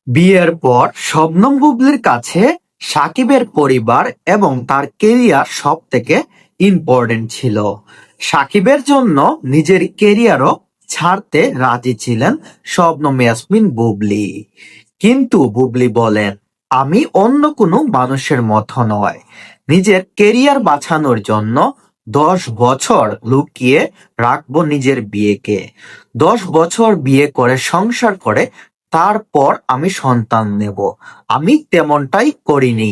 বিয়ের পর শবনম বুবলির কাছে সাকিবের পরিবার এবং তার কেরিয়ার সব থেকে ইম্পর্টেন্ট ছিল। সাকিবের জন্য নিজের কেরিয়ারও ছাড়তে রাজি ছিলেন শবনম ইয়াসমিন বুবলি। কিন্তু বুবলি বলেন, আমি অন্য কোনো মানুষের মতো নয়। নিজের কেরিয়ার বাঁচানোর জন্য 10 বছর লুকিয়ে রাখবো নিজের বিয়েকে। 10 বছর বিয়ে করে সংসার করে তারপর আমি সন্তান নেব। আমি তেমনটাই করিনি।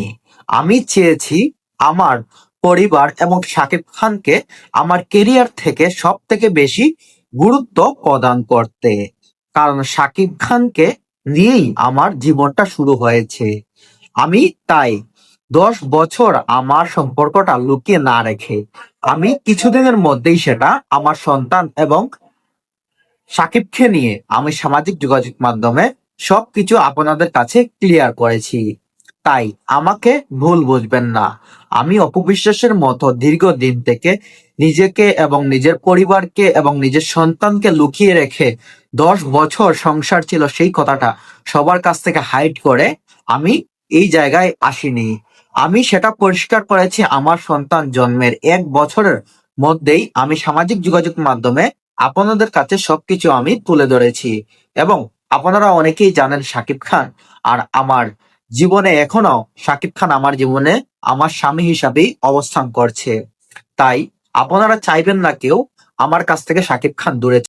আমি চেয়েছি আমার পরিবার এবং শাকিব খানকে আমার কেরিয়ার থেকে সব থেকে বেশি গুরুত্ব প্রদান করতে। কারণ শাকিব খানকে নিয়েই আমার জীবনটা শুরু হয়েছে। আমি তাই 10 বছর আমার সম্পর্কটা লুকিয়ে না রেখে আমি কিছুদিনের মধ্যেই সেটা আমার সন্তান এবং সাকিবকে নিয়ে আমি সামাজিক যোগাযোগ মাধ্যমে সবকিছু আপনাদের কাছে ক্লিয়ার করেছি। তাই আমাকে ভুল বুঝবেন না। আমি অপু বিশ্বাসের মতো দীর্ঘদিন থেকে নিজেকে এবং নিজের পরিবারকে এবং নিজের সন্তানকে লুকিয়ে রেখে 10 বছর সংসার ছিল সেই কথাটা সবার কাছ থেকে হাইড করে আমি এই জায়গায় আসিনি। আমি সেটা পরিষ্কার করেছি আমার সন্তান জন্মের 1 বছরের মধ্যেই আমি সামাজিক যোগাযোগ মাধ্যমে আপনাদের কাছে সবকিছু আমি তুলে ধরেছি। এবং আপনারা অনেকেই জানেন শাকিব খান আর আমার জীবনে এখনো শাকিব খান আমার জীবনে আমার স্বামী হিসাবেই অবস্থান করছে। তাই আপনারা চাইবেন না কেউ আমার কাছ থেকে শাকিব খান দূরে